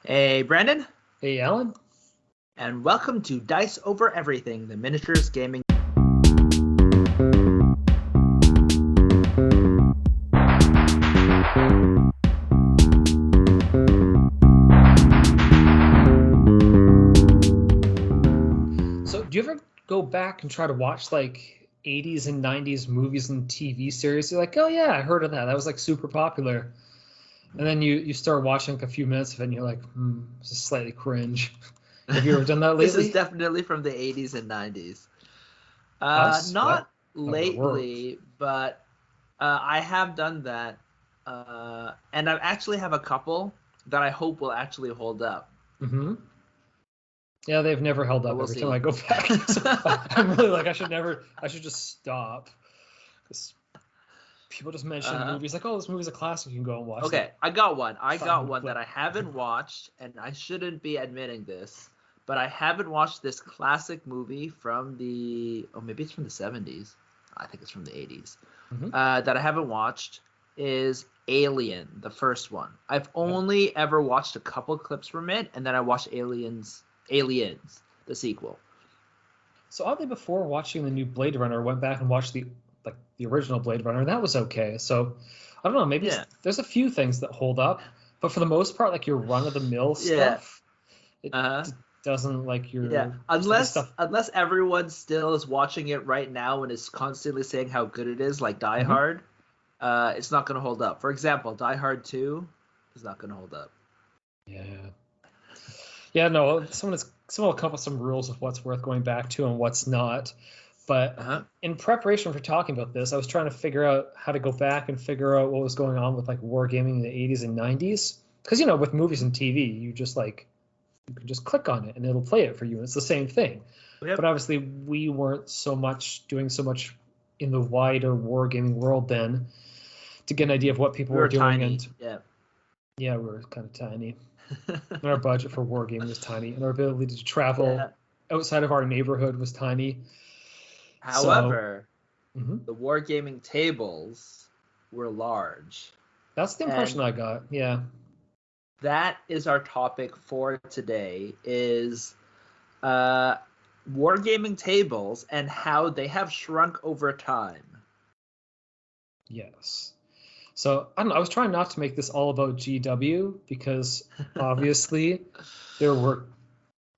Hey, Brandon, Hey, Alan. and welcome to Dice Over Everything, the miniatures gaming. So, do you ever go back and try to watch like 80s and 90s movies and TV series? You're like, oh yeah, I heard of that. That was like super popular. And then you start watching like a few minutes of it and you're like, this is slightly cringe. Have you ever done that This is lately? definitely from the 80s and 90s. Us? What? Not Oh, the world. lately, but I have done that. And I actually have a couple that I hope will actually hold up, Mm-hmm. Yeah, they've never held but up we'll every time see. I go back. So I'm really like, I should just stop. Because people just mention Uh-huh. movies like, oh, this movie's a classic. You can go and watch like Okay, I got one. I got 5 minute one that clip. I haven't watched, and I shouldn't be admitting this, but I haven't watched this classic movie from maybe it's from the 70s. I think it's from the 80s. Mm-hmm. That I haven't watched is Alien, the first one. I've Yeah. only ever watched a couple clips from it, and then I watched Aliens, the sequel. So oddly, before watching the new Blade Runner, I went back and watched the original Blade Runner, and that was okay. So I don't know, maybe Yeah, there's a few things that hold up, but for the most part, like your run of the mill yeah, stuff, it uh-huh. doesn't like Yeah, your just like the unless stuff. unless everyone still is watching it right now and is constantly saying how good it is, like Die Hmm. Hard, it's not going to hold up. For example, Die Hard 2 is not going to hold up. Yeah, yeah, no, someone will come up with some rules of what's worth going back to and what's not. But Uh-huh. in preparation for talking about this, I was trying to figure out how to go back and figure out what was going on with like wargaming in the 80s and 90s. Because with movies and TV, you can just click on it and it'll play it for you, and it's the same thing. But Yep. obviously, we weren't doing so much in the wider wargaming world then to get an idea of what people We were were doing. tiny. And Yeah. yeah, we were kind of tiny, and our budget for wargaming was tiny, and our ability to travel Yeah. outside of our neighborhood was tiny. So However, mhm. the wargaming tables were large. That's the impression And I got. Yeah. that is our topic for today is uh wargaming tables and how they have shrunk over time. Yes. So I don't know. I was trying not to make this all about GW because obviously there were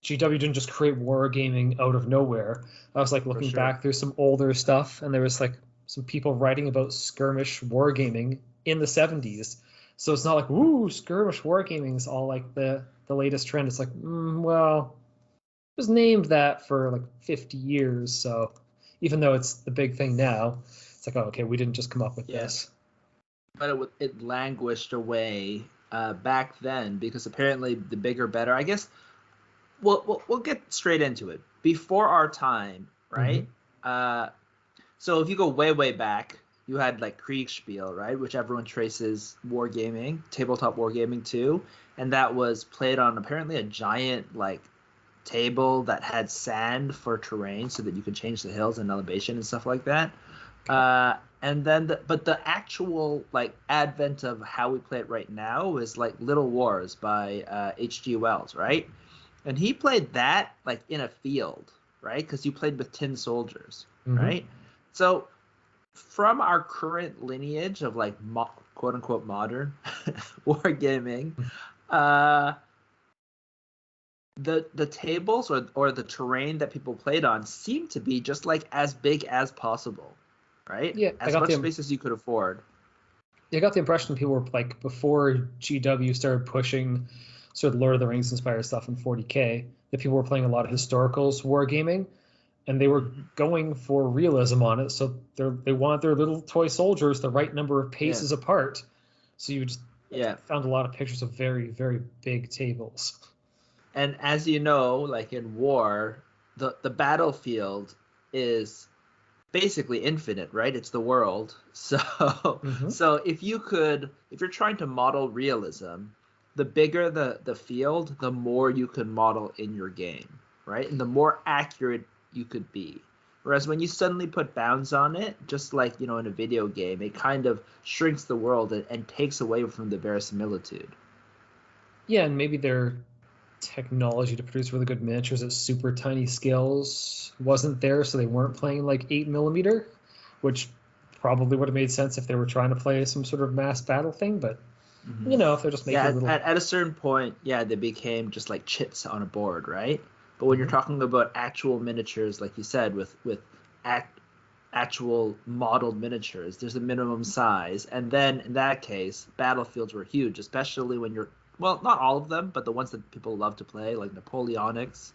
GW didn't just create wargaming out of nowhere. I was like For looking sure. back through some older stuff, and there was like some people writing about skirmish wargaming in the 70s. So it's not like, ooh, skirmish wargaming is all like the latest trend. It's like, well, it was named that for like 50 years. So even though it's the big thing now, it's like, oh, okay, we didn't just come up with Yeah. this. But it languished away back then because apparently the bigger, better. I guess we'll get straight into it. Before our time, Mm-hmm. right? Uh, so if you go way back, you had like Kriegspiel, right, which everyone traces wargaming, tabletop wargaming too, and that was played on apparently a giant like table that had sand for terrain so that you could change the hills and elevation and stuff like that. Okay. And then, but the actual like advent of how we play it right now is like Little Wars by H.G. Wells, right? And he played that like in a field, right? Because you played with tin soldiers, Mm-hmm. right? So from our current lineage of like quote unquote modern wargaming, uh, the tables or the terrain that people played on seemed to be just like as big as possible, right? Yeah, As much space as you could afford. I got the impression people were like before GW started pushing sort of Lord of the Rings inspired stuff in 40K, that people were playing a lot of historicals wargaming, and they were Mm-hmm. going for realism on it. So they want their little toy soldiers the right number of Yeah, paces apart. So you just yeah. found a lot of pictures of very, very big tables. And as you know, like in war, the battlefield is basically infinite, right? It's the world. So Mm-hmm. so if you're trying to model realism, the bigger the field, the more you can model in your game, right? And the more accurate you could be. Whereas when you suddenly put bounds on it, just like, in a video game, it kind of shrinks the world and takes away from the verisimilitude. Yeah, and maybe their technology to produce really good miniatures at super tiny scales wasn't there, so they weren't playing like 8 millimeter, which probably would have made sense if they were trying to play some sort of mass battle thing. But Hmm. if they're just Yeah, making little. at a certain point, yeah, they became just like chips on a board, right? But when you're Mhm. talking about actual miniatures, like you said, with act, actual modeled miniatures, there's a minimum size, and then in that case, battlefields were huge, especially when you're well, not all of them, but the ones that people love to play, like Napoleonics,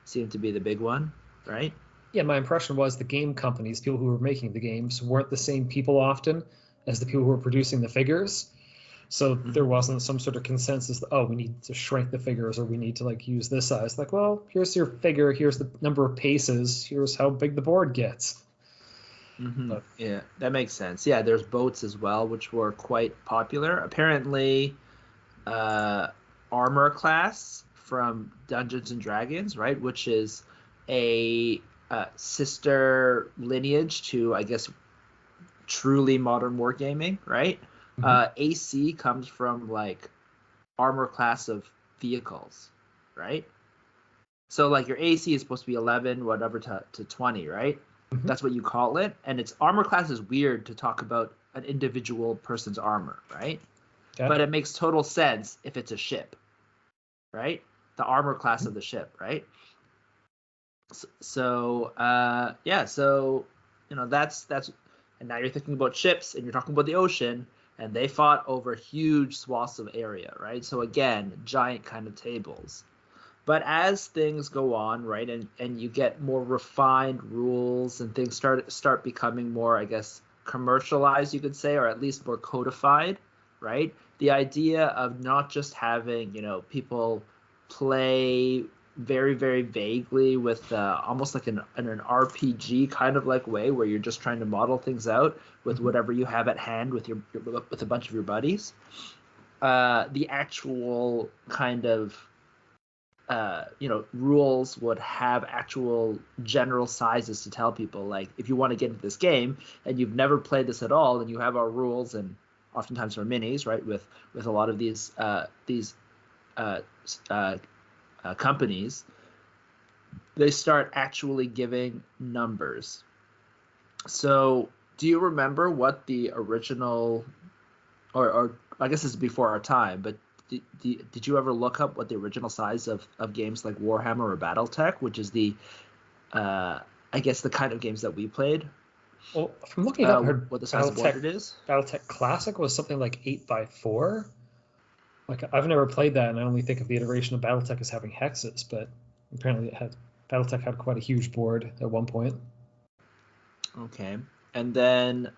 seem to be the big one, right? Yeah, my impression was the game companies, people who were making the games, weren't the same people often as the people who were producing the figures. So there Hmm. wasn't some sort of consensus that, oh, we need to shrink the figures or we need to like use this size. Like, well, here's your figure, here's the number of paces, here's how big the board gets. Hmm. But Yeah, that makes sense. Yeah, there's boats as well, which were quite popular. Apparently, uh, armor class from Dungeons and Dragons, right? Which is a sister lineage to, I guess, truly modern wargaming, right? mhm. AC comes from like armor class of vehicles, right? So like your AC is supposed to be 11, whatever to 20, right? Mhm. That's what you call it. And its armor class is weird to talk about an individual person's armor, right? Okay. But it makes total sense if it's a ship, right? The armor class Mhm. of the ship, right? Yeah, so that's and now you're thinking about ships and you're talking about the ocean and they fought over huge swaths of area, right? So again, giant kind of tables. But as things go on, right, and you get more refined rules and things start becoming more, I guess, commercialized, you could say, or at least more codified, right? The idea of not just having, people play very, very vaguely with almost like an RPG kind of like way where you're just trying to model things out with Mhm. whatever you have at hand with with a bunch of your buddies. The actual kind of rules would have actual general sizes to tell people, like, if you want to get into this game and you've never played this at all, then you have our rules, and oftentimes our minis, right? With a lot of these uh, uh, companies, they start actually giving numbers. So, do you remember what the original, or I guess this is before our time, but did you ever look up what the original size of games like Warhammer or BattleTech, which is uh, I guess the kind of games that we played, Well, from looking it up, I heard what the size of board it is? BattleTech Classic was something like 8 by 4. Like I've never played that, and I only think of the iteration of BattleTech as having hexes, but apparently BattleTech had quite a huge board at one point. Okay, and then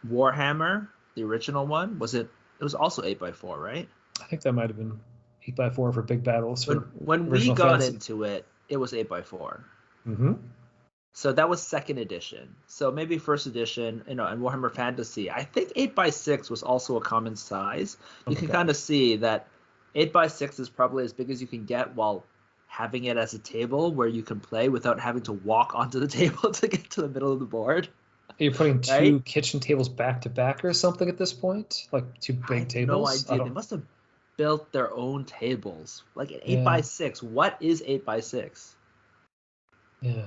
Warhammer, the original one, was it? It was also 8 by 4, right? I think that might have been 8 by 4 for big battles When for when we original got fantasy. into it, it was 8 by 4. Mm-hmm. So that was second edition. So maybe first edition, and Warhammer Fantasy. I think 8 by 6 was also a common size. You can Okay. kind of see that 8 by 6 is probably as big as you can get while having it as a table where you can play without having to walk onto the table to get to the middle of the board, You're putting right? two kitchen tables back to back or something at this point, like two I big have no tables. I idea. They don't. must have built their own tables. Like an 8 Yeah. by 6. What is 8 by 6? Yeah.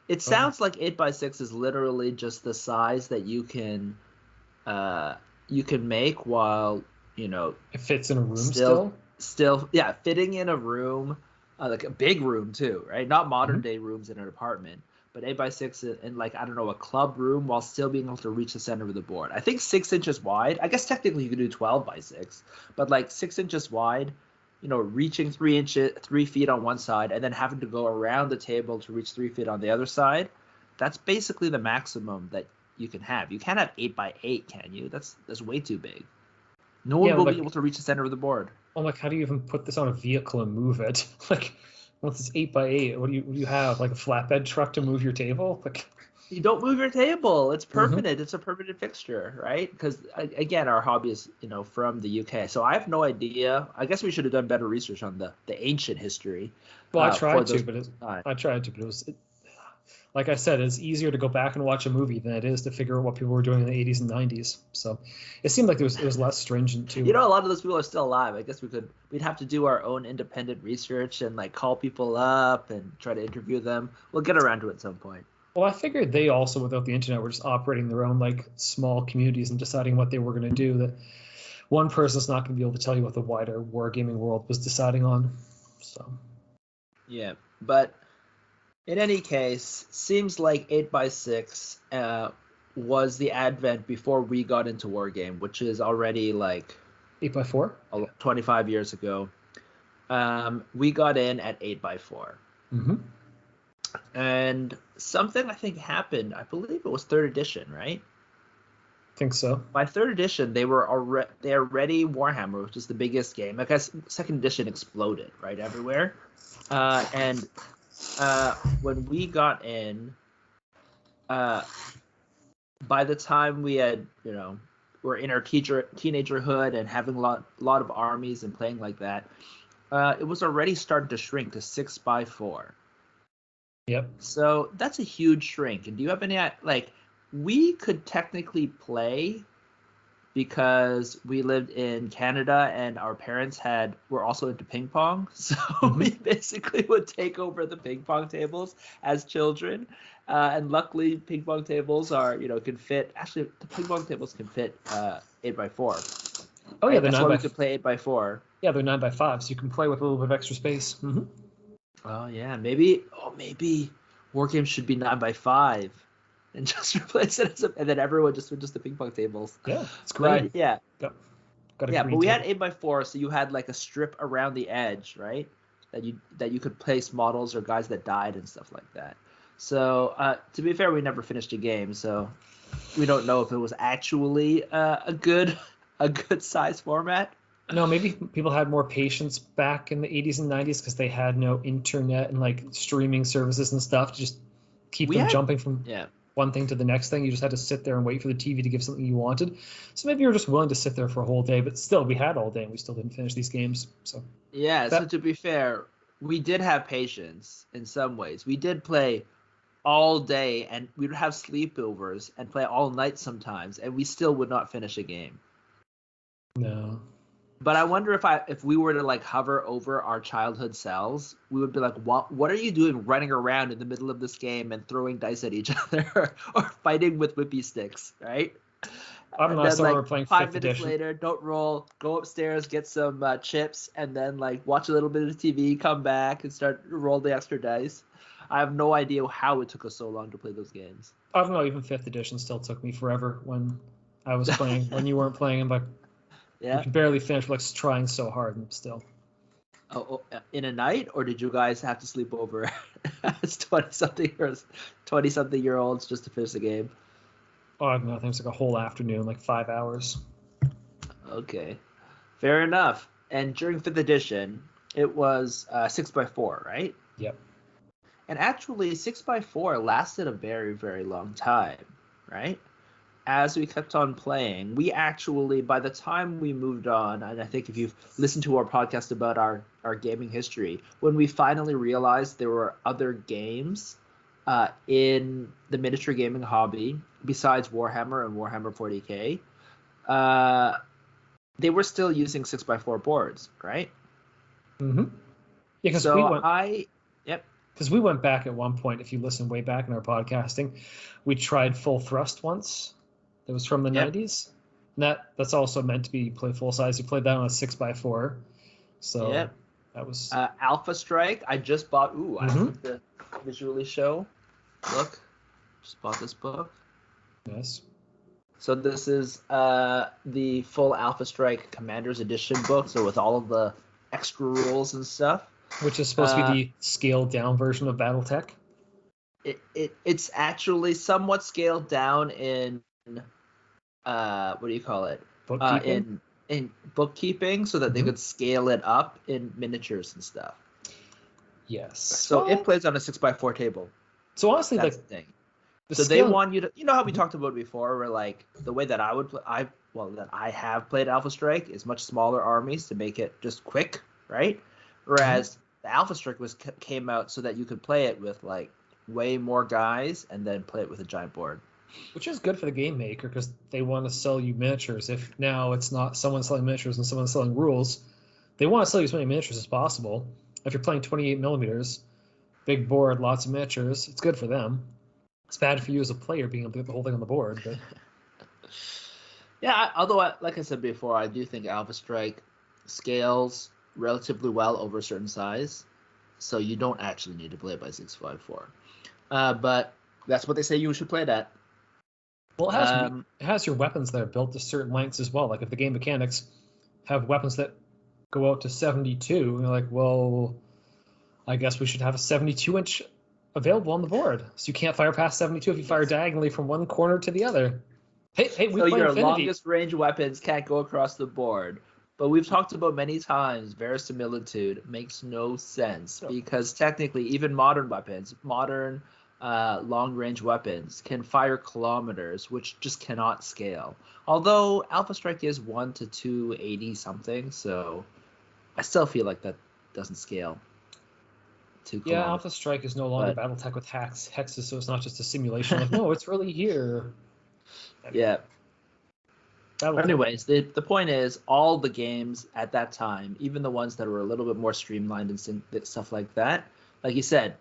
It Oh, sounds like 8 by 6 is literally just the size that uh, you can make while you know it fits in a room still still. still yeah, fitting in a room, like a big room too, right? Not modern Hmm. day rooms in an apartment, but 8 by 6 in, like, I don't know, a club room while still being able to reach the center of the board. I think 6 inches wide. I guess technically you could do 12 by 6, but like 6 inches wide, reaching 3 inches 3 feet on one side and then having to go around the table to reach 3 feet on the other side. That's basically the maximum that you can have. You can't have 8 by 8, can you? That's way too big. No one Yeah, will be able like to reach the center of the board. I'm like, how do you even put this on a vehicle and move it? Like, once it's 8 by 8, what do you have? Like a flatbed truck to move your table? Like, You don't move your table. It's hmm. permanent. It's a permanent fixture, right? Because again, our hobby is, from the UK, so I have no idea. I guess we should have done better research on the ancient history Well, I for tried to, those but time. I tried to, but it was like I said, it's easier to go back and watch a movie than it is to figure out what people were doing in the 80s and 90s. So it seemed like it was less stringent too. You know, a lot of those people are still alive. I guess we'd have to do our own independent research and like call people up and try to interview them. We'll get around to it at some point. Well, I figured they also, without the internet, were just operating their own like small communities and deciding what they were going to do. That one person's not going to be able to tell you what the wider wargaming world was deciding on. So yeah, but in any case, seems like 8x6 was the advent before we got into Wargame, which is already like 8x4, 25 years ago. We got in at 8x4. Mm-hmm. And something I think happened. I believe it was third edition, right? I think so. By third edition, they already Warhammer, which is the biggest game. I guess second edition exploded right everywhere, and when we got in, by the time we had we're in our teenagerhood and having a lot of armies and playing like that, it was already starting to shrink to 6x4. Yep. So that's a huge shrink. And do you have any like? We could technically play because we lived in Canada and our parents were also into ping pong. So we basically would take over the ping pong tables as children. And luckily ping pong tables are, can fit. Actually, the ping pong tables can fit 8x4. Oh yeah, right? That's why we could play 8x4. Yeah, they're 9x5, so you can play with a little bit of extra space. Mm-hmm. Oh yeah, maybe Wargames should be 9x5. And just replace it and then everyone just switches to ping pong tables. Yeah, it's great. But, yeah. Got but we had 8x4, so you had like a strip around the edge, right? That you could place models or guys that died and stuff like that. So to be fair, we never finished a game, so we don't know if it was actually a good size format. No, maybe people had more patience back in the 80s and 90s because they had no internet and like streaming services and stuff to just keep jumping from one thing to the next thing. You just had to sit there and wait for the TV to give something you wanted. So maybe you're just willing to sit there for a whole day, but still, we had all day and we still didn't finish these games. So so to be fair, we did have patience in some ways. We did play all day and we would have sleepovers and play all night sometimes, and we still would not finish a game. No. But I wonder if we were to like hover over our childhood selves, we would be like, what are you doing running around in the middle of this game and throwing dice at each other or fighting with whippy sticks, right? I'm not sure we're playing 5 5th minutes edition. later, don't roll, go upstairs, get some chips, and then like watch a little bit of TV, come back and start roll the extra dice. I have no idea how it took us so long to play those games. I don't know, even 5th edition still took me forever when I was playing. When you weren't playing, I'm like, yeah, we could barely finish, like trying so hard and still. Oh, in a night, or did you guys have to sleep over as 20-something year olds just to finish the game? Oh, I don't know, I think it's like a whole afternoon, like 5 hours. Okay, fair enough. And during 5th edition, it was 6x4, right? Yep. And actually, 6x4 lasted a very, very long time, right? As we kept on playing, we actually, by the time we moved on, and I think if you've listened to our podcast about our gaming history, when we finally realized there were other games in the miniature gaming hobby besides Warhammer and Warhammer 40K, they were still using 6x4 boards, right? Mm-hmm. Yeah, because we went back at one point. If you listen way back in our podcasting, we tried Full Thrust once. That was from the 90s. And that's also meant to be play full size. You played that on a 6x4. So that was Alpha Strike. I just bought. I have to visually show. Look, just bought this book. Yes. So this is the full Alpha Strike Commander's Edition book. So with all of the extra rules and stuff. Which is supposed to be the scaled down version of BattleTech. It's actually somewhat scaled down in what do you call it? Bookkeeping? In bookkeeping, so that they could scale it up in miniatures and stuff. Yes. So it plays on a 6x4 table. So honestly, that's the thing. So they want you to, how we talked about before, where like the way that I would play, that I have played Alpha Strike is much smaller armies to make it just quick, right? Whereas the Alpha Strike came out so that you could play it with like way more guys, and then play it with a giant board. Which is good for the game maker because they want to sell you miniatures. If now it's not someone selling miniatures and someone selling rules, they want to sell you as many miniatures as possible. If you're playing 28 millimeters, big board, lots of miniatures, it's good for them. It's bad for you as a player being able to get the whole thing on the board. But Yeah, although, like I said before, I do think Alpha Strike scales relatively well over a certain size, so you don't actually need to play it by 654. But that's what they say you should play it at. well, it has your weapons that are built to certain lengths as well. Like if the game mechanics have weapons that go out to 72, and you're like, well, I guess we should have a 72-inch available on the board. So you can't fire past 72 if you fire diagonally from one corner to the other. Hey, we So play your Infinity. longest range weapons can't go across the board. But we've talked about many times, verisimilitude makes no sense because technically even modern weapons, modern long-range weapons can fire kilometers, which just cannot scale. Although Alpha Strike is 1 to 280 something, so I still feel like that doesn't scale. Yeah, Alpha Strike is no longer BattleTech with hexes, so it's not just a simulation. Like, no, it's really here. Yeah. But anyways, the point is, all the games at that time, even the ones that were a little bit more streamlined and stuff like that, like you said,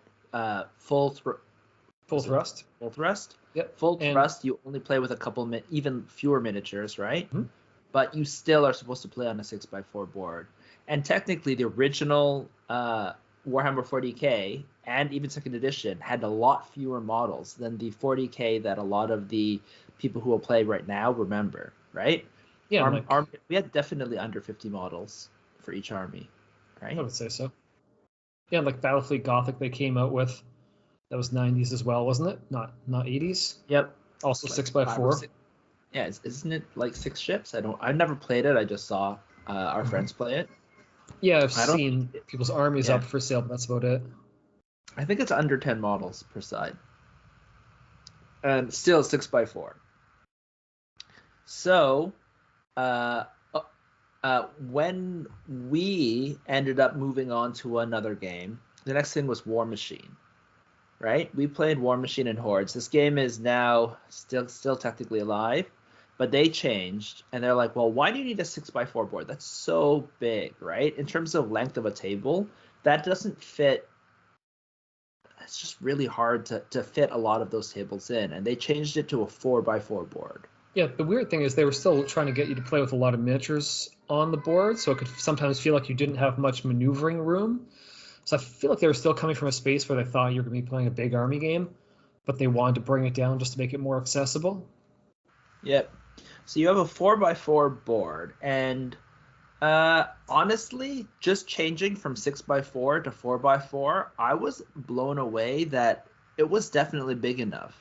full thrust. Yep. Full thrust. You only play with a couple, even fewer miniatures, right? Mm-hmm. But you still are supposed to play on a 6x4 board. And technically, the original Warhammer 40K and even second edition had a lot fewer models than the 40K that a lot of the people who will play right now remember, right? Yeah, we had definitely under 50 models for each army, right? I would say so. Yeah, like Battlefleet Gothic they came out with, that was 90s as well, wasn't it? Not 80s. Yep. Also 6x4. Yeah, isn't it like 6 ships? I've never played it. I just saw our friends play it. Yeah, I've seen people's armies up for sale, but that's about it. I think it's under 10 models per side. And still 6x4. So, when we ended up moving on to another game, the next thing was War Machine, right? We played War Machine and Hordes. This game is now still technically alive, but they changed, and they're like, well, why do you need a 6x4 board? That's so big, right? In terms of length of a table, that doesn't fit. It's just really hard to fit a lot of those tables in, and they changed it to a 4x4 board. Yeah, the weird thing is they were still trying to get you to play with a lot of miniatures on the board, so it could sometimes feel like you didn't have much maneuvering room. So I feel like they were still coming from a space where they thought you were going to be playing a big army game, but they wanted to bring it down just to make it more accessible. Yep. So you have a 4x4 board, and honestly, just changing from 6x4 to 4x4, I was blown away that it was definitely big enough,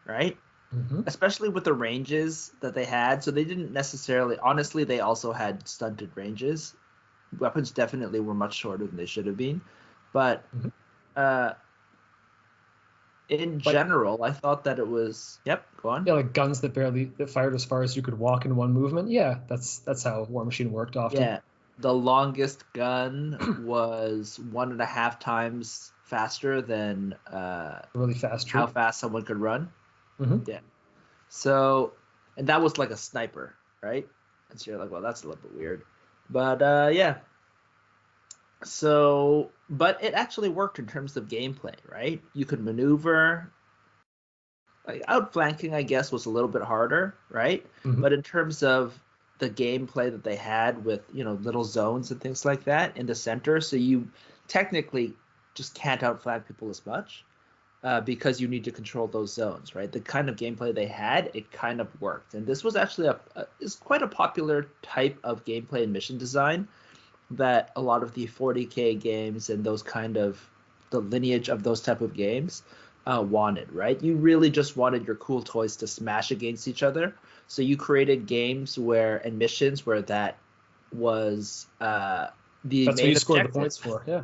right? Mm-hmm. Especially with the ranges that they had. So they didn't necessarily, honestly, they also had stunted ranges. Weapons definitely were much shorter than they should have been. But in general, I thought that it was, go on. Yeah, like guns that fired as far as you could walk in one movement. Yeah, that's how War Machine worked often. Yeah, the longest gun was 1.5 times faster than really fast. How fast someone could run. Mm-hmm. Yeah. So, and that was like a sniper, right? And so you're like, well, that's a little bit weird. But yeah. So, but it actually worked in terms of gameplay, right? You could maneuver. Like outflanking, I guess, was a little bit harder, right? Mm-hmm. But in terms of the gameplay that they had with, little zones and things like that in the center, so you technically just can't outflank people as much. Because you need to control those zones, right? The kind of gameplay they had, it kind of worked. And this was actually is quite a popular type of gameplay and mission design that a lot of the 40K games and those kind of the lineage of those type of games wanted, right? You really just wanted your cool toys to smash against each other. So you created games and missions where that was that's what you scored the points for, yeah.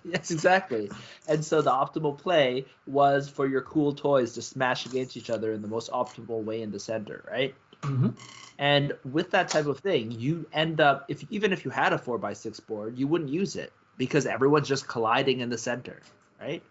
Yes, exactly. And so the optimal play was for your cool toys to smash against each other in the most optimal way in the center, right? Mm-hmm. And with that type of thing, you end up, even if you had a 4x6 board, you wouldn't use it because everyone's just colliding in the center, right?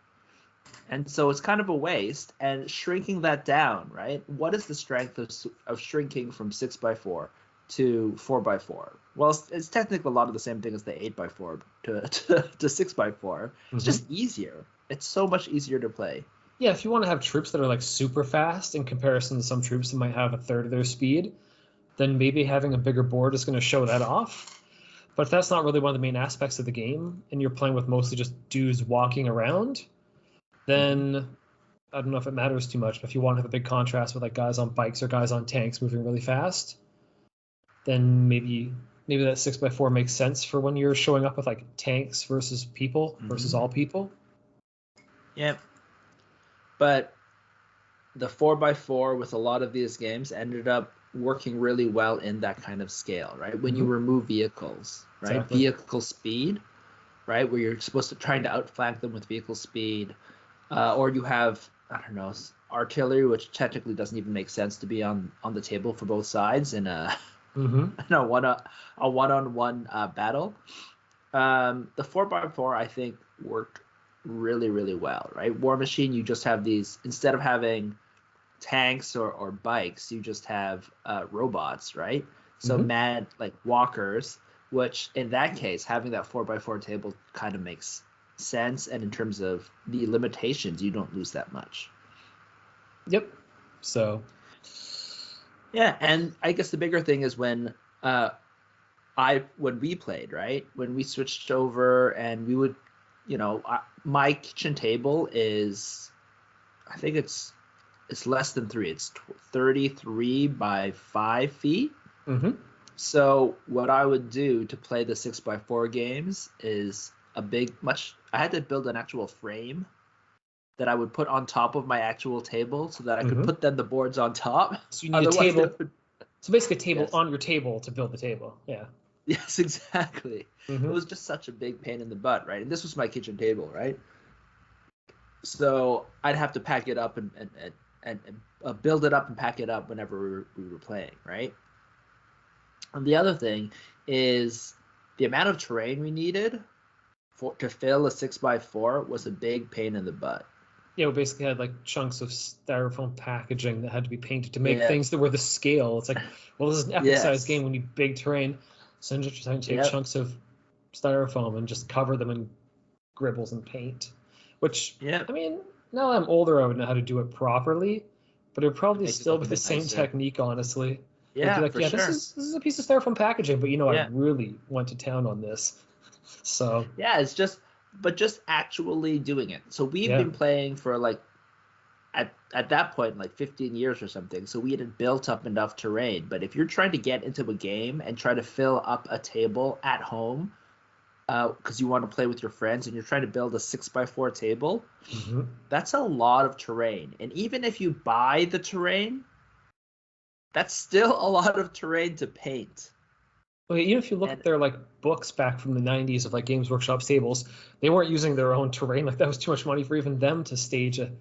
And so it's kind of a waste. And shrinking that down, right? What is the strength of shrinking from 6x4 to 4x4? Well, it's technically a lot of the same thing as the 8x4 to 6x4. It's just easier. It's so much easier to play. Yeah, if you want to have troops that are like super fast in comparison to some troops that might have a third of their speed, then maybe having a bigger board is going to show that off. But if that's not really one of the main aspects of the game, and you're playing with mostly just dudes walking around, then I don't know if it matters too much. But if you want to have a big contrast with like guys on bikes or guys on tanks moving really fast, then maybe that 6x4 makes sense for when you're showing up with like tanks versus people versus all people. Yep. But the 4x4 with a lot of these games ended up working really well in that kind of scale, right? When you remove vehicles, right? Exactly. Vehicle speed, right? Where you're supposed to trying to outflank them with vehicle speed, or you have, I don't know, artillery, which technically doesn't even make sense to be on the table for both sides in a one-on-one battle. The 4x4 I think worked really, really well, right? War Machine, you just have these, instead of having tanks or bikes, you just have robots, right? So mad like walkers, which in that case, having that 4x4 table kind of makes sense. And in terms of the limitations, you don't lose that much. Yep. So. Yeah, and I guess the bigger thing is when we played, right? When we switched over and we would, my kitchen table is, I think it's less than 3. It's 33 by 5 feet. So what I would do to play the 6x4 games is I had to build an actual frame that I would put on top of my actual table so that I could put then the boards on top. So you need a table. So basically a table on your table to build the table. Yeah. Yes, exactly. It was just such a big pain in the butt, right? And this was my kitchen table, right? So I'd have to pack it up and build it up and pack it up whenever we were playing, right? And the other thing is the amount of terrain we needed to fill a 6x4 was a big pain in the butt. Yeah, we basically had like chunks of styrofoam packaging that had to be painted to make things that were the scale. It's like, well, this is an epic size game. We need big terrain. So I'm just trying to take chunks of styrofoam and just cover them in gribbles and paint. Which, I mean, now that I'm older, I would know how to do it properly, but it would probably still be the same technique, honestly. Yeah, like, for sure. This is a piece of styrofoam packaging, but I really went to town on this. So it's just actually doing it. So we've been playing for like at that point like 15 years or something. So we had built up enough terrain. But if you're trying to get into a game and try to fill up a table at home, because you want to play with your friends and you're trying to build a 6x4 table, that's a lot of terrain. And even if you buy the terrain, that's still a lot of terrain to paint. Well, even if you look at their like books back from the 90s of like Games Workshop's tables, they weren't using their own terrain. Like that was too much money for even them to stage a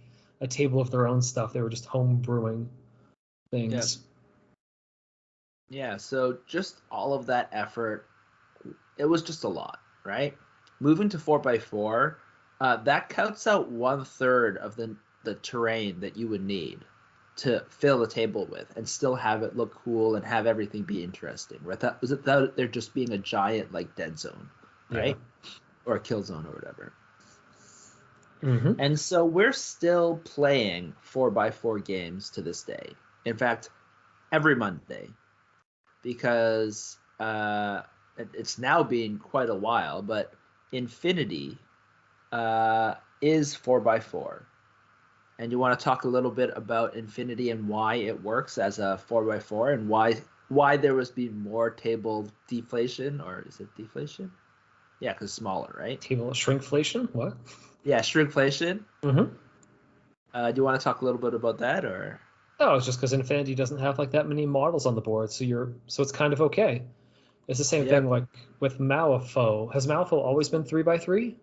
table of their own stuff. They were just home brewing things. Yeah, so just all of that effort, it was just a lot, right? Moving to 4x4, that cuts out 1/3 of the terrain that you would need to fill the table with and still have it look cool and have everything be interesting, right? That there just being a giant like dead zone, right? Or a kill zone or whatever. And so we're still playing 4x4 games to this day. In fact, every Monday, because it's now been quite a while, but Infinity is 4x4. And you want to talk a little bit about Infinity and why it works as a 4x4 and why there was being more table deflation, or is it deflation? Yeah, because smaller, right? Table shrinkflation? What? Yeah, shrinkflation. Do you want to talk a little bit about that, or? No, it's just because Infinity doesn't have like that many models on the board, so it's kind of okay. It's the same thing like with Malifaux. Has Malifaux always been 3x3?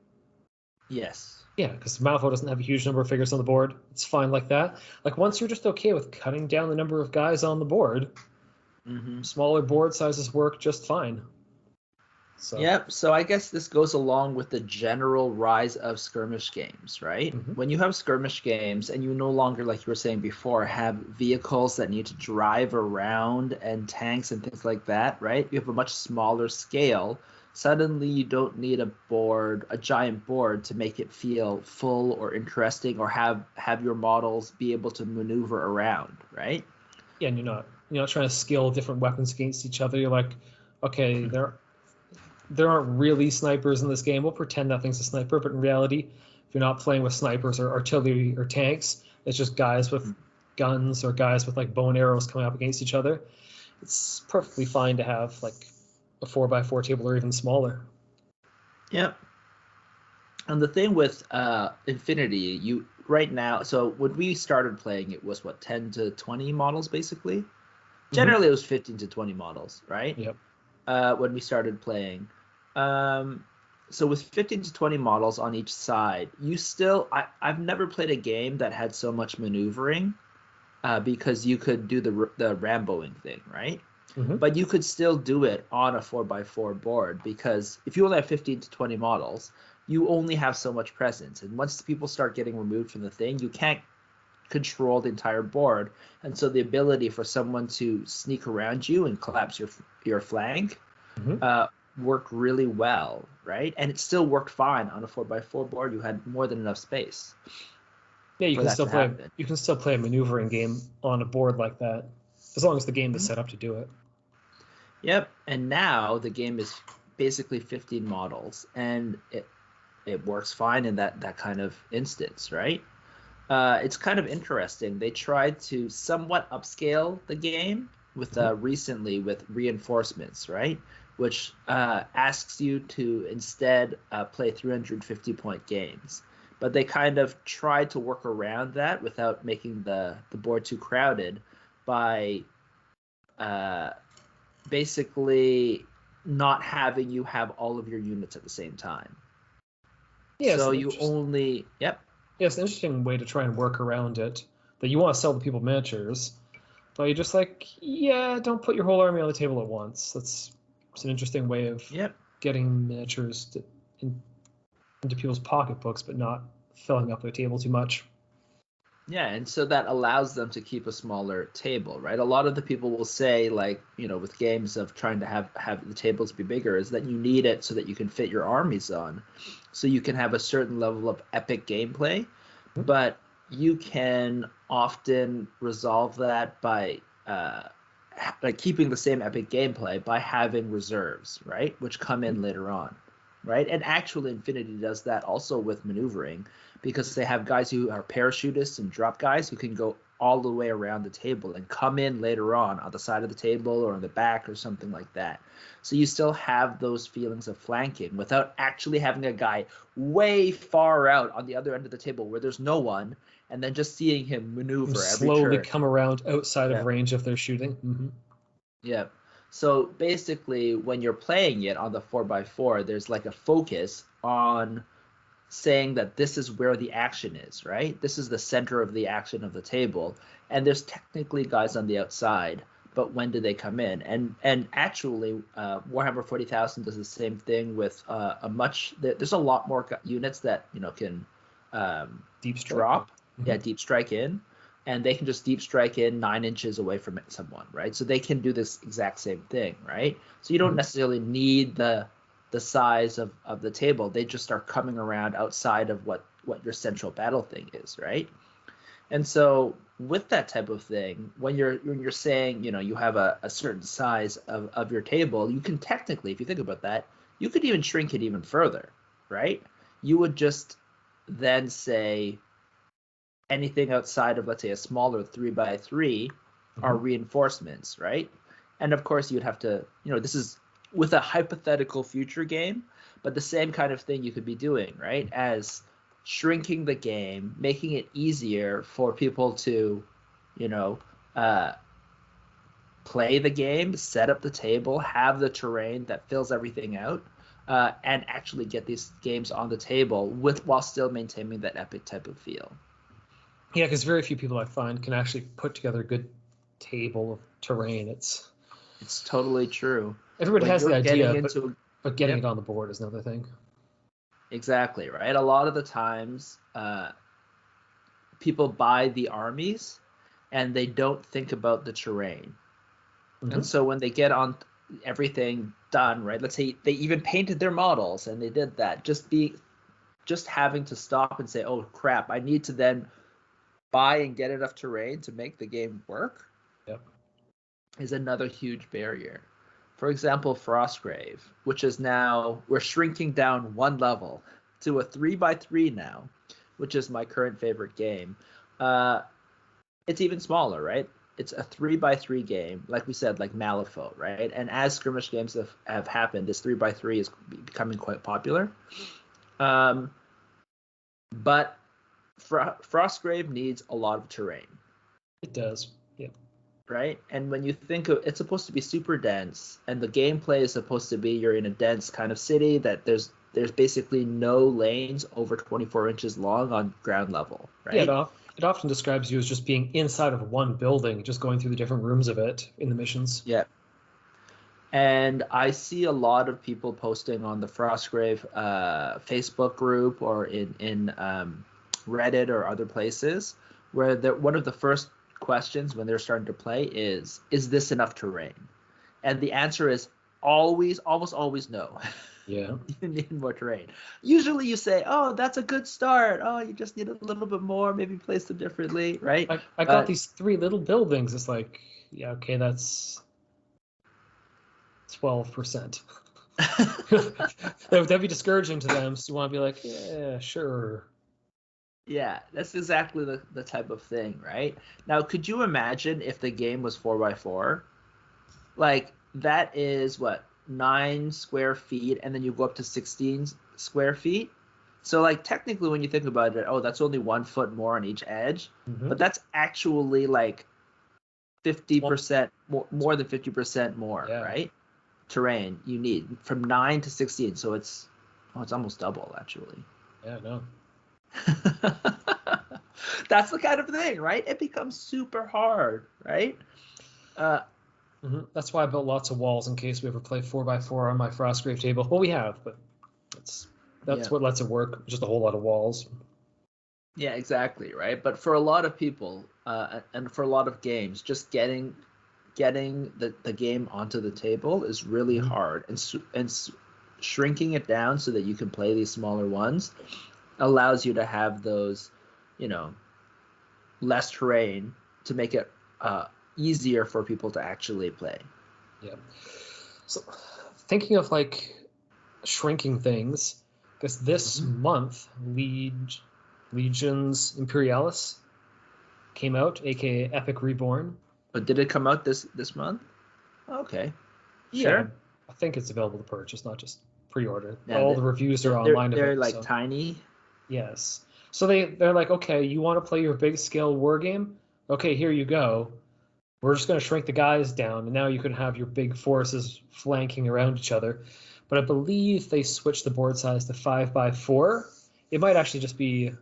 Yes. Yeah, because Malifaux doesn't have a huge number of figures on the board. It's fine like that. Like once you're just okay with cutting down the number of guys on the board, smaller board sizes work just fine. So, Yep. So I guess this goes along with the general rise of skirmish games, right? mhm. When you have skirmish games and you no longer, like you were saying before, have vehicles that need to drive around and tanks and things like that, right? You have a much smaller scale. Suddenly you don't need a board, a giant board to make it feel full or interesting or have your models be able to maneuver around, right? Yeah, and you're not trying to skill different weapons against each other. You're like, okay, there aren't really snipers in this game. We'll pretend that thing's a sniper, but in reality, if you're not playing with snipers or artillery or tanks, it's just guys with guns or guys with like bow and arrows coming up against each other. It's perfectly fine to have like a 4x4 table or even smaller. Yep. And the thing with Infinity, you right now, so when we started playing, it was what, 10 to 20 models basically? Hmm. Generally, it was 15 to 20 models, right? Yep. When we started playing. Um, so with 15 to 20 models on each side, I've never played a game that had so much maneuvering because you could do the Ramboing thing, right? Hmm. But you could still do it on a 4x4 board because if you only have 15 to 20 models, you only have so much presence. And once people start getting removed from the thing, you can't control the entire board. And so the ability for someone to sneak around you and collapse your flank Hmm. uh, worked really well, right? And it still worked fine on a 4x4 board. You had more than enough space Yeah, for that to happen. you can still play a maneuvering game on a board like that, as long as the game is Mhm. set up to do it. Yep. And now the game is basically 15 models, and it works fine in that kind of instance, right? It's kind of interesting. They tried to somewhat upscale the game with Hmm. recently with reinforcements, right? Which asks you to instead play 350-point games. But they kind of tried to work around that without making the board too crowded by uh, basically not having you have all of your units at the same time. Yeah, So you only, yep. it's an interesting way to try and work around it. That you want to sell the people miniatures, but you're just like, yeah, don't put your whole army on the table at once. It's an interesting way of Yep. getting in, into people's pocketbooks, but not filling up their table too much. Yeah, and so that allows them to keep a smaller table, right? A lot of the people will say, like, with games of trying to have the tables be bigger, is that you need it so that you can fit your armies on, so you can have a certain level of epic gameplay, Hmm. but you can often resolve that by like keeping the same epic gameplay by having reserves, right? Which come in later on, right? And actually, Infinity does that also with maneuvering because they have guys who are parachutists and drop guys who can go all the way around the table and come in later on the side of the table or on the back or something like that. So you still have those feelings of flanking without actually having a guy way far out on the other end of the table where there's no one and then just seeing him And maneuver every slowly turn. come around outside of Yeah. range if they're shooting. Hmm. Yeah. So basically, when you're playing it on the 4x4, there's like a focus on saying that this is where the action is, right? This is the center of the action of the table. And there's technically guys on the outside, but when do they come in? And actually, Warhammer 40,000 does the same thing with there's a lot more units that, can um, Deep strike. drop, Hmm. yeah, deep strike in, and they can just deep strike in 9 inches away from someone, right? So they can do this exact same thing, right? So you don't Hmm. necessarily need the size of the table. They just are coming around outside of what your central battle thing is, right? And so with that type of thing, when you're saying, you have a certain size of your table, you can technically, if you think about that, you could even shrink it even further, right? You would just then say anything outside of, let's say, a smaller 3x3 are Hmm. reinforcements, right? And of course, you'd have to, this is with a hypothetical future game, but the same kind of thing you could be doing, right? As shrinking the game, making it easier for people to, you know, uh, play the game, set up the table, have the terrain that fills everything out, and actually get these games on the table while still maintaining that epic type of feel. Yeah, because very few people I find can actually put together a good table of terrain. It's It's totally true. everybody When has you're the getting idea, but into But getting Yep. it on the board is another thing. Exactly, right? A lot of the times, people buy the armies and they don't think about the terrain. And Mm-hmm. so when they get on everything done, right? Let's say they even painted their models and they did that. Just having to stop and say, "Oh crap, I need to then buy and get enough terrain to make the game work," Yep. is another huge barrier. For example, Frostgrave, which is now we're shrinking down one level to a 3x3 now, which is my current favorite game. Uh, it's even smaller, right? It's a 3x3 game, like we said, like Malifaux, right? And as skirmish games have happened, this 3x3 is becoming quite popular. But Frostgrave needs a lot of terrain, It does. Yep. right? And when you think of it's supposed to be super dense, and the gameplay is supposed to be you're in a dense kind of city that there's basically no lanes over 24 inches long on ground level, Yeah, right? it often describes you as just being inside of one building, just going through the different rooms of it in the missions. Yeah. And I see a lot of people posting on the Frostgrave Facebook group or in Reddit or other places where one of the first questions when they're starting to play is this enough terrain? And the answer is almost always no. Yeah. You need more terrain. Usually you say, oh, that's a good start. Oh, you just need a little bit more, maybe place them differently, right? I got these three little buildings. It's like, yeah, okay, that's 12%. That'd be discouraging to them. So you want to be like, yeah, sure. Yeah, that's exactly the type of thing, right? Now, could you imagine if the game was 4x4? Like, that is what, 9 square feet, and then you go up to 16 square feet? So, like, technically, when you think about it, oh, that's only 1 foot more on each edge, Mm-hmm. but that's actually like Well, 50% more than 50% more, yeah, right? Terrain you need from 9 to 16. So it's almost double, actually. yeah, no. That's the kind of thing, right? It becomes super hard, right? Uh, That's why I built lots of walls in case we ever play 4x4 on my Frostgrave table. Well, we have, but that's yeah, that's what lets it work. Just a whole lot of walls. yeah, exactly, right. But for a lot of people, and for a lot of games, just getting the game onto the table is really Mm-hmm. hard, and shrinking it down so that you can play these smaller ones allows you to have those, you know, less terrain to make it easier for people to actually play. Yeah. So thinking of like shrinking things, because this Mm-hmm. month Legions Imperialis came out, aka Epic Reborn. But did it come out this month? Okay, Yeah, sure. I think it's available to purchase, not just pre-order. Yeah, All the reviews are they're online of they're it, like so tiny. yes. So they're like, okay, you want to play your big scale war game? Okay, here you go. We're just going to shrink the guys down, and now you can have your big forces flanking around each other. But I believe they switched the board size to 5x4. It might actually just be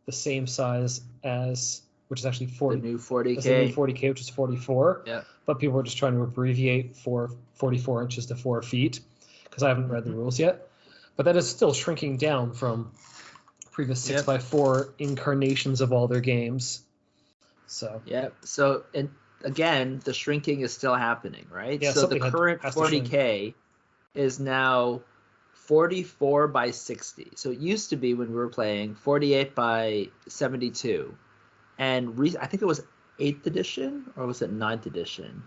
the same size as, which is actually The 40, new as the new 40K. 40K, which is 44. Yeah. But people are just trying to abbreviate 44 inches to 4 feet because I haven't read the Mm-hmm. rules yet. But that is still shrinking down from previous Yep. 6x4 incarnations of all their games. So Yep. So and again, the shrinking is still happening, right? yeah, So the something current has to shrink. 40K is now 44 by 60. So it used to be when we were playing 48 by 72. And I think it was 8th edition or was it 9th edition?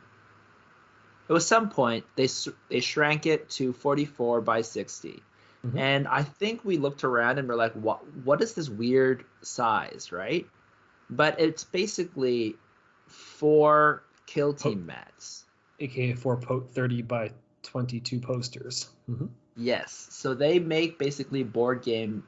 It was some point they shrank it to 44 by 60. Mm-hmm. And I think we looked around and we're like, what is this weird size, right? But it's basically 4 kill team mats. aka 30 by 22 posters. Mm-hmm. Yes. So they make basically board game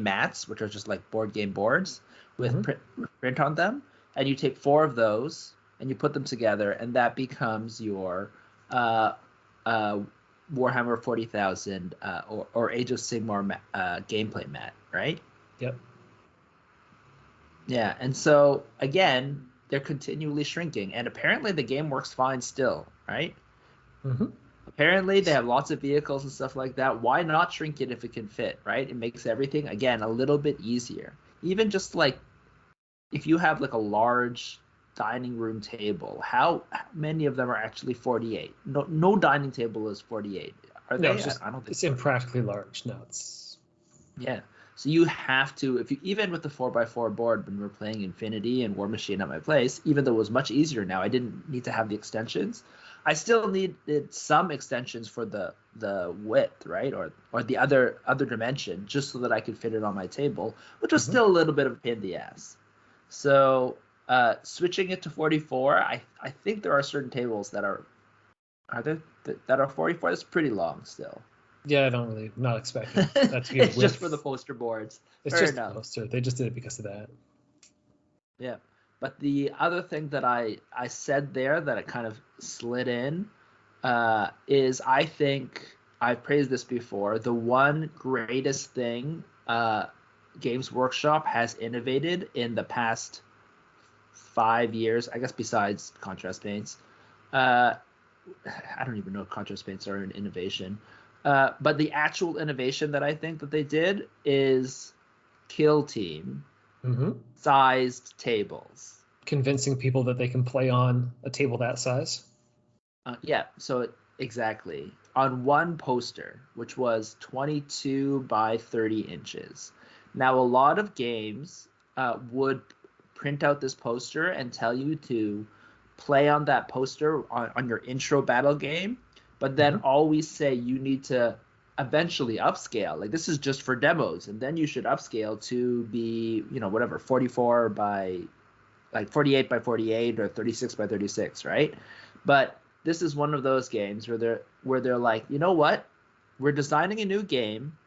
mats, which are just like board game boards with Mm-hmm. print on them, and you take 4 of those and you put them together, and that becomes your uh, uh, Warhammer 40,000 or Age of Sigmar gameplay mat, right? Yep. Yeah, and so again, they're continually shrinking, and apparently the game works fine still, right? Mm-hmm. apparently they have lots of vehicles and stuff like that. Why not shrink it if it can fit, right? It makes everything, again, a little bit easier. Even just like if you have like a large dining room table, how many of them are actually 48? No dining table is 48. Are No, they? I don't think it's so. impractically large. No, it's Yeah. So you have to, if you even with the 4x4 board when we were playing Infinity and War Machine at my place, even though it was much easier now, I didn't need to have the extensions. I still needed some extensions for the width, right, or the other dimension, just so that I could fit it on my table, which was mhm. still a little bit of a pain in the ass. So switching it to 44, I think there are certain tables that are there that are 44. That's pretty long still. Yeah, not expecting that to be a It's just for the width. poster boards. It's Fair just the enough. poster. They just did it because of that. Yeah. But the other thing that I said there that it kind of slid in is I think I've praised this before. The one greatest thing Games Workshop has innovated in the past 5 years, I guess, besides contrast paints. Uh, I don't even know if contrast paints are an innovation. But the actual innovation that I think that they did is Kill Team Hmm. sized tables. Convincing people that they can play on a table that size. Yeah, so exactly. On one poster, which was 22 by 30 inches. Now, a lot of games would print out this poster and tell you to play on that poster on your intro battle game, but then Hmm. always say you need to eventually upscale. Like, this is just for demos, and then you should upscale to be, whatever, 44 by like 48 by 48 or 36 by 36, right? But this is one of those games where they're like, you know what? We're designing a new game,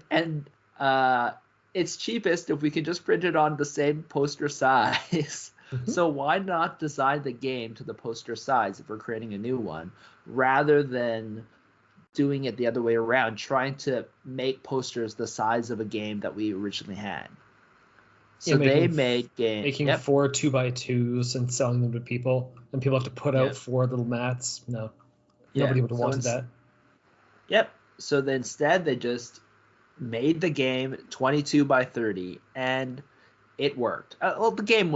and it's cheapest if we can just print it on the same poster size. Hmm. So why not design the game to the poster size if we're creating a new one, rather than doing it the other way around, trying to make posters the size of a game that we originally had. Yeah, So they made game. making Yep. 4 2x2s and selling them to people, and people have to put out Yep. 4 little mats. No, Yeah. nobody would have wanted that. Yep. So then instead they just made the game 22 by 30, and it worked. Well, the game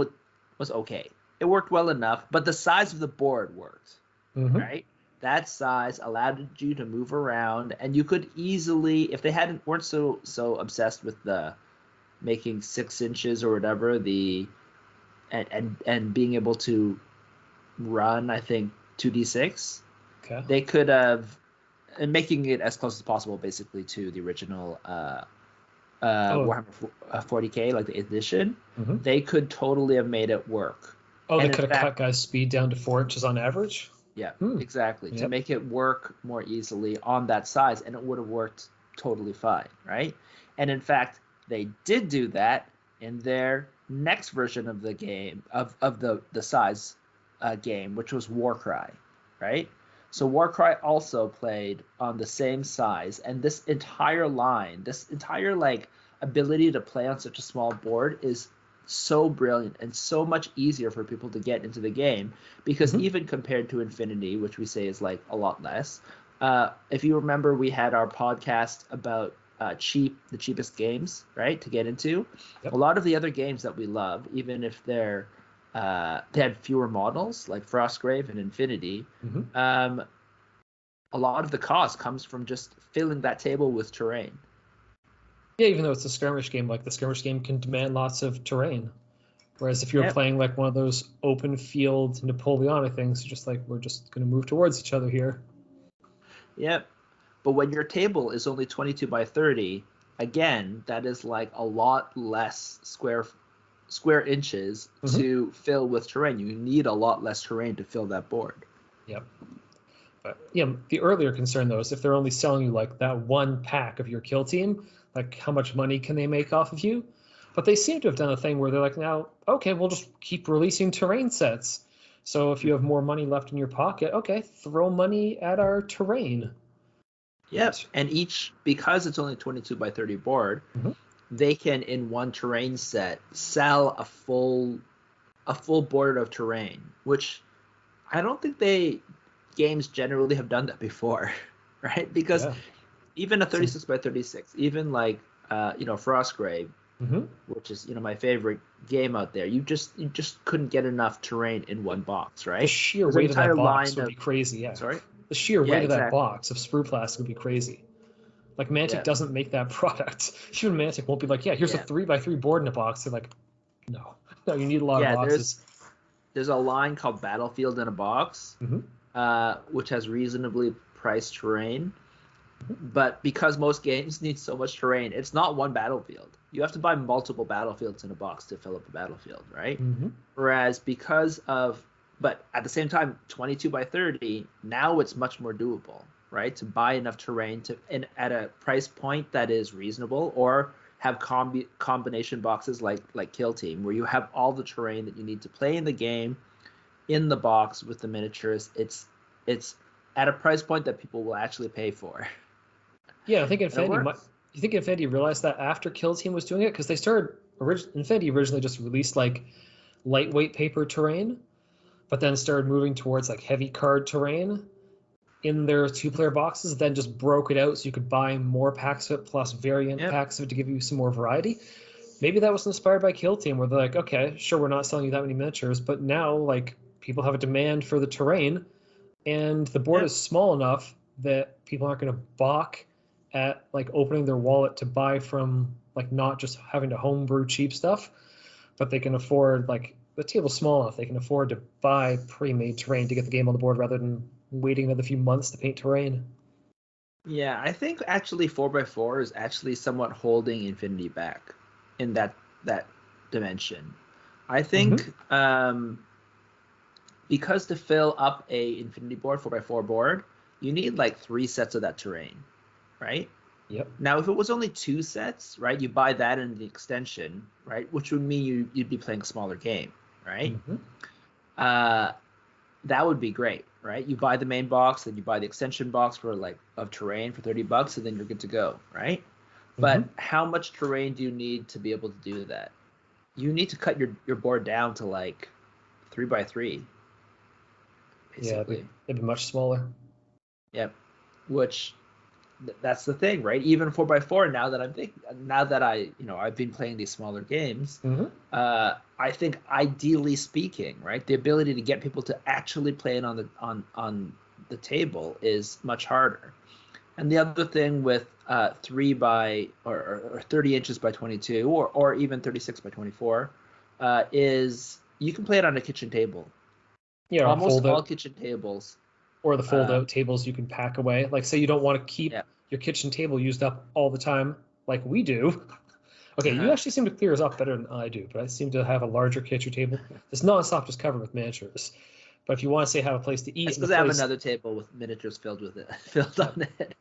was okay. It worked well enough, but the size of the board worked, Hmm. right? That size allowed you to move around, and you could easily, if they hadn't weren't so obsessed with the making 6 inches or whatever, the and being able to run, I think 2d6, Okay. they could have, and making it as close as possible, basically, to the original Oh, Warhammer 40k, like the edition. hmm. They could totally have made it work. Oh, they And in could have cut fact, guys' speed down to 4 inches on average. yeah, Hmm. exactly, to Yep. make it work more easily on that size, and it would have worked totally fine, right? And in fact, they did do that in their next version of the game of the size game, which was Warcry, right? So Warcry also played on the same size, and this entire line, this entire like ability to play on such a small board is so brilliant and so much easier for people to get into the game, because Hmm. even compared to Infinity, which we say is like a lot less, if you remember, we had our podcast about the cheapest games, right, to get into. A Yep. lot of the other games that we love, even if they had fewer models, like Frostgrave and Infinity, Hmm. um, a lot of the cost comes from just filling that table with terrain. Yeah, even though it's a skirmish game, like the skirmish game can demand lots of terrain. Whereas if you're Yep, playing like one of those open field Napoleonic things, just like we're just going to move towards each other here. yep. But when your table is only 22 by 30, again, that is like a lot less square inches Hmm. to fill with terrain. You need a lot less terrain to fill that board. Yep. But yeah, the earlier concern though is if they're only selling you like that one pack of your kill team, like how much money can they make off of you? But they seem to have done a thing where they're like, now, okay, we'll just keep releasing terrain sets. So if you have more money left in your pocket, okay, throw money at our terrain. Yep. And each, because it's only 22 by 30 board, Mm-hmm. they can in one terrain set sell a full board of terrain, which I don't think they games generally have done that before, right? Because Yeah. even a So, 36 by 36, even like Frostgrave, mhm. which is my favorite game out there, you just couldn't get enough terrain in one box, The right? sheer There's an weight of that entire box line would of be crazy. Yeah. sorry, The sheer yeah, weight of that exactly, box of sprue plastic would be crazy. Like Mantic yeah, doesn't make that product. Even Mantic won't be like, yeah, here's a yeah, 3x3 board in a box. They're like, no, no, you need a lot of yeah. boxes. There's a line called Battlefield in a Box, Hmm. which has reasonably priced terrain. But because most games need so much terrain, it's not one battlefield. You have to buy multiple battlefields in a box to fill up a battlefield, right? Hmm. Whereas but at the same time, 22 by 30, now it's much more doable, right? To buy enough terrain at a price point that is reasonable, or have combination boxes like Kill Team, where you have all the terrain that you need to play in the game in the box with the miniatures. It's at a price point that people will actually pay for. Yeah, I think And it Infinity might. works. You think Infinity realized that after Kill Team was doing it? Because they started. Infinity originally just released like lightweight paper terrain, but then started moving towards like heavy card terrain in their two-player boxes, then just broke it out so you could buy more packs of it plus variant Yep. packs of it to give you some more variety. Maybe that was inspired by Kill Team, where they're like, okay, sure, we're not selling you that many miniatures, but now like people have a demand for the terrain, and the board Yep. is small enough that people aren't going to balk at like opening their wallet to buy from like not just having to homebrew cheap stuff, but they can afford like the table's small enough they can afford to buy pre-made terrain to get the game on the board rather than waiting another few months to paint terrain. Yeah, I think actually 4x4 is actually somewhat holding Infinity back in that dimension. I Mm-hmm. think because to fill up a Infinity board 4x4 board, you need like 3 sets of that terrain, right? Yep. Now, if it was only 2 sets, right, you buy that in the extension, right, which would mean you'd be playing a smaller game, right? Mm-hmm. Uh, that would be great, right? You buy the main box, then you buy the extension box for like of terrain for $30, and then you're good to go, right? Mm-hmm. But how much terrain do you need to be able to do that? You need to cut your board down to like 3x3, Yeah, basically. it'd be much smaller. Yep. Which that's the thing, right? Even 4x4. Now that I've been playing these smaller games, Mm-hmm. I think ideally speaking, right, the ability to get people to actually play it on the table is much harder. And the other thing with 30 inches by 22, or even 36 by 24, is you can play it on a kitchen table. Yeah, or Almost fold all out, kitchen tables. or the fold Um, out tables you can pack away. Like, say you don't want to keep yeah. your kitchen table used up all the time, like we do. Okay, you Uh-huh. actually seem to clear us up better than I do, but I seem to have a larger kitchen table. It's not just covered with miniatures. But if you want to say have a place to eat That's and a because I have place, another table with miniatures filled with it, filled yeah, on it.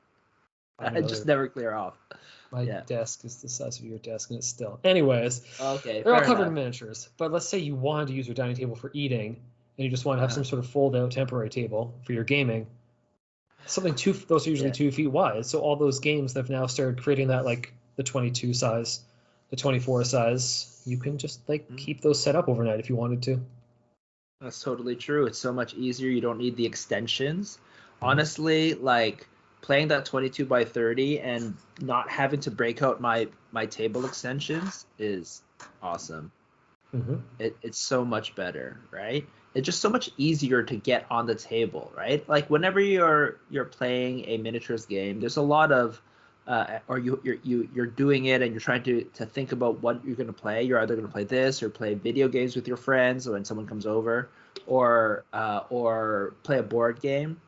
I have I just another. never clear off. My Yeah. desk is the size of your desk, and it's still. Anyways, Okay, they're all fair covered in enough. miniatures. But let's say you wanted to use your dining table for eating, and you just want to have Uh-huh. some sort of fold-out temporary table for your gaming. Something two. Those are usually Yeah. 2 feet wide. So all those games that have now started creating that like the 22 size, the 24 size, you can just like Mhm. keep those set up overnight if you wanted to. That's totally true. It's so much easier. You don't need the extensions. Mm-hmm. Honestly, like playing that 22 by 30 and not having to break out my table extensions is awesome. Mm-hmm. It's so much better, right? It's just so much easier to get on the table, right? Like whenever you're playing a miniatures game, there's a lot of or you're doing it and you're trying to think about what you're going to play. You're either going to play this or play video games with your friends when someone comes over, or play a board game.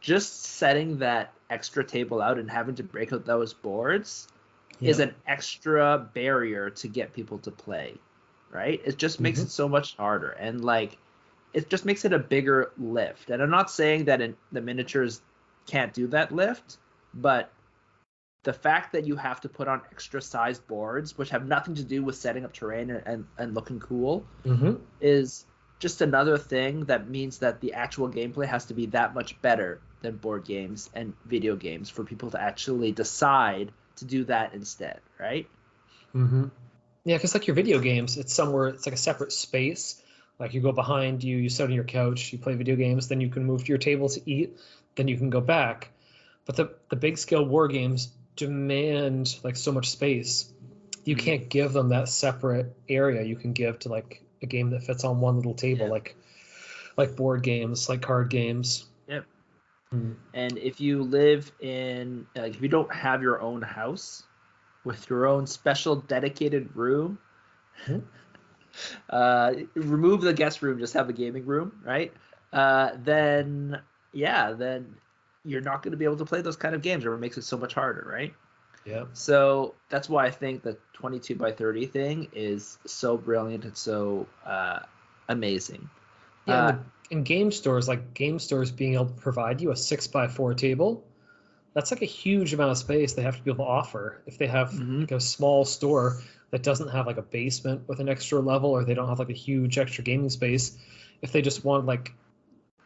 Just setting that extra table out and having to break out those boards is Yep. an extra barrier to get people to play, right? It just makes Mm-hmm. it so much harder, and like it just makes it a bigger lift. And I'm not saying that the miniatures can't do that lift, but the fact that you have to put on extra sized boards, which have nothing to do with setting up terrain and looking cool, Mm-hmm. is just another thing that means that the actual gameplay has to be that much better than board games and video games for people to actually decide to do that instead, right? Mm-hmm. Yeah, because like your video games, it's somewhere, it's like a separate space. Like you go behind, you sit on your couch, you play video games, then you can move to your table to eat, then you can go back. But the big scale war games demand like so much space. You Mhm. can't give them that separate area you can give to like a game that fits on one little table, Yeah. like board games, like card games. Yep. Mm. And if you live in, like, if you don't have your own house with your own special dedicated room, Mm. remove the guest room, just have a gaming room, right? Then yeah, then you're not going to be able to play those kind of games, or it makes it so much harder, right? Yeah. So that's why I think the 22 by 30 thing is so brilliant and so amazing. Yeah, and Uh, in game stores, like game stores being able to provide you a 6x4 table, that's like a huge amount of space they have to be able to offer. If they have mhm, like a small store that doesn't have like a basement with an extra level, or they don't have like a huge extra gaming space, if they just want like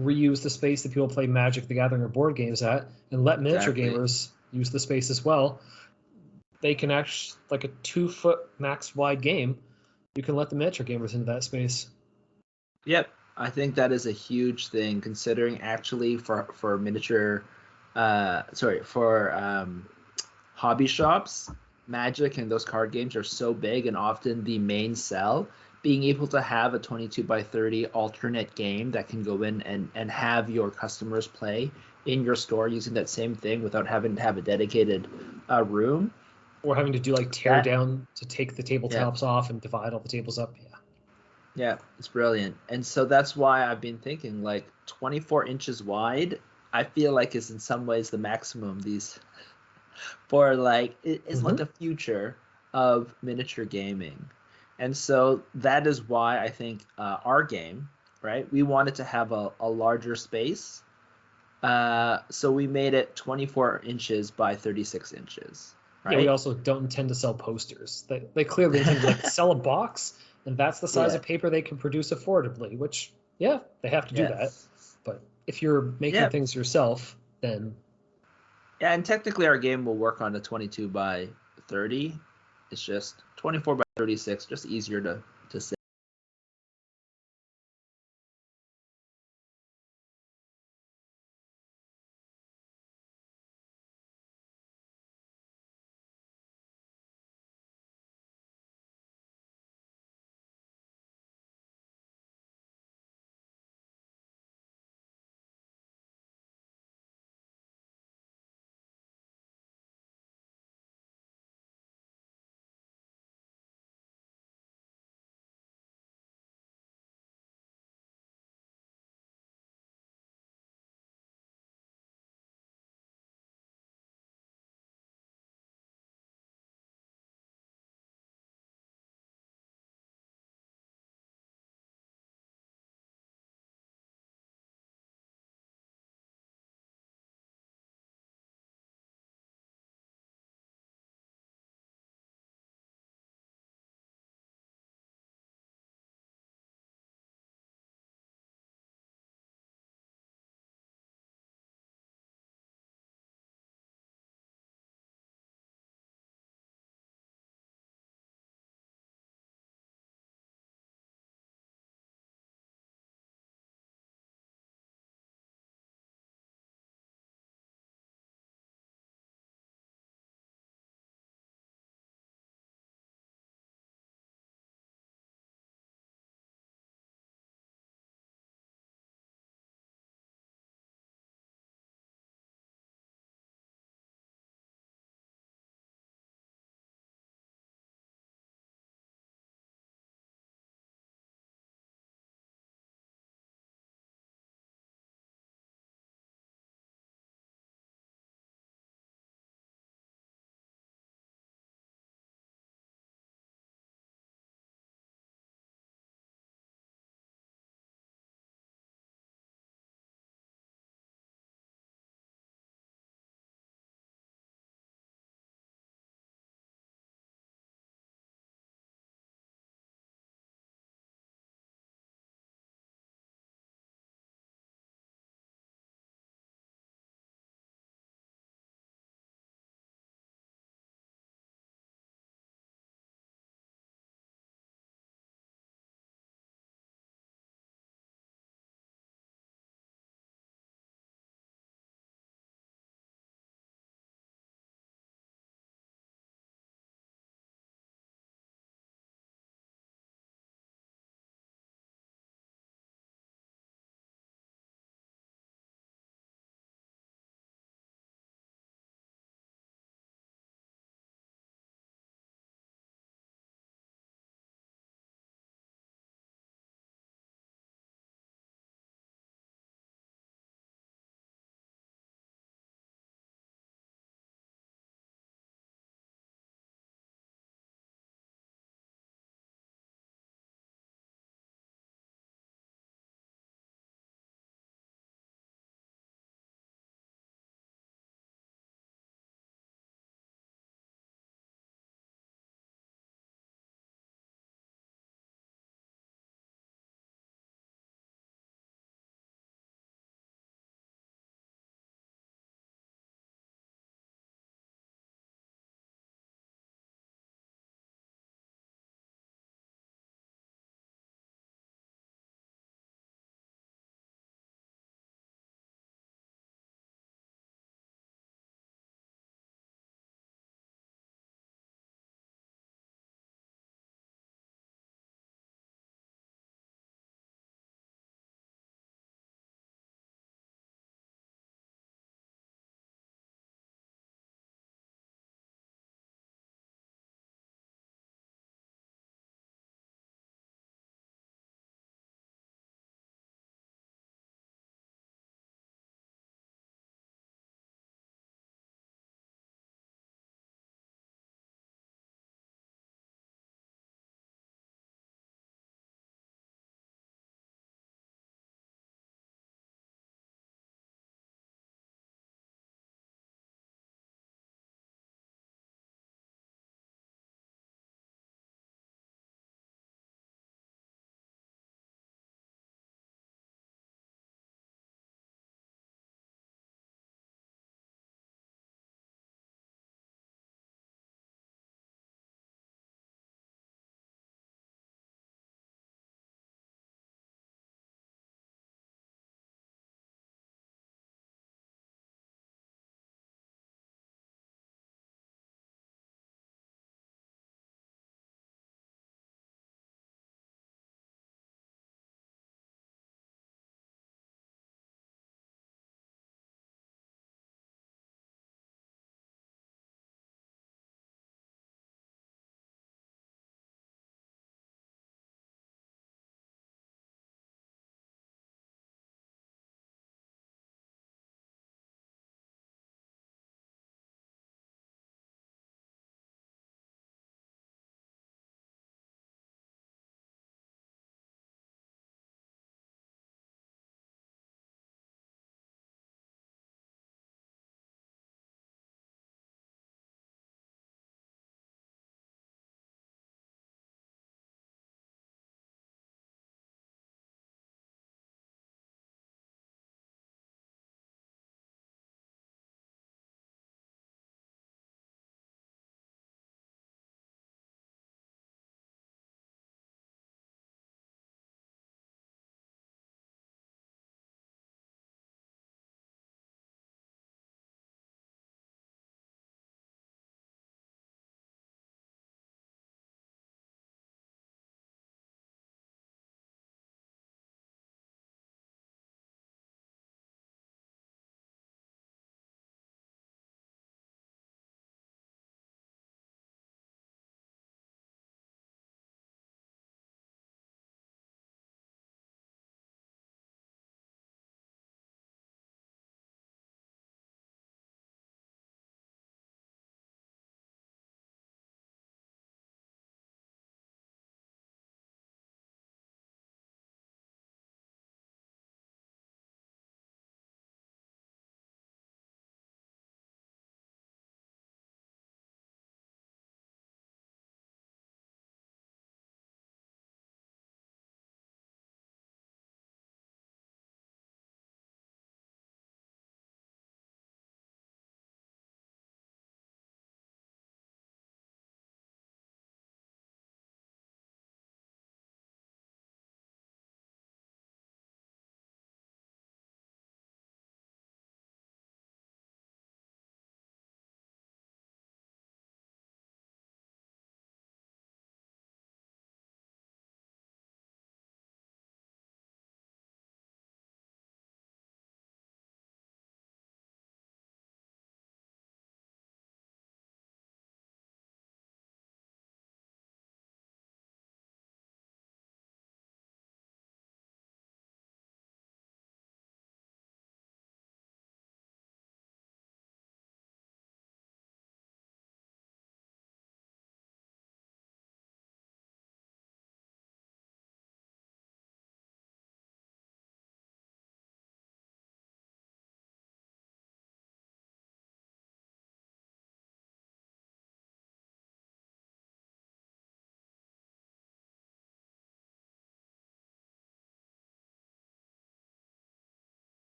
reuse the space that people play Magic the Gathering or board games at and let miniature exactly. gamers use the space as well, they can actually like a 2 foot max wide game. You can let the miniature gamers into that space. Yep, I think that is a huge thing considering actually for miniature, sorry, for hobby shops, Magic and those card games are so big and often the main sell. Being able to have a 22 by 30 alternate game that can go in and have your customers play in your store using that same thing without having to have a dedicated room. Or having to do like tear That, down to take the yeah, tabletops off and divide all the tables up. Yeah. yeah, it's brilliant. And so that's why I've been thinking like 24 inches wide, I feel like is in some ways the maximum these for like it is like Mm-hmm. a future of miniature gaming. And so that is why I think our game, right? We wanted to have a larger space. So we made it 24 inches by 36 inches, Yeah, we right? also don't intend to sell posters. They clearly intend to like sell a box, and that's the size Yeah. of paper they can produce affordably. Which, yeah, they have to do Yeah. that. But if you're making Yeah. things yourself, then Yeah, and technically our game will work on a 22 by 30. It's just 24 by 36, just easier to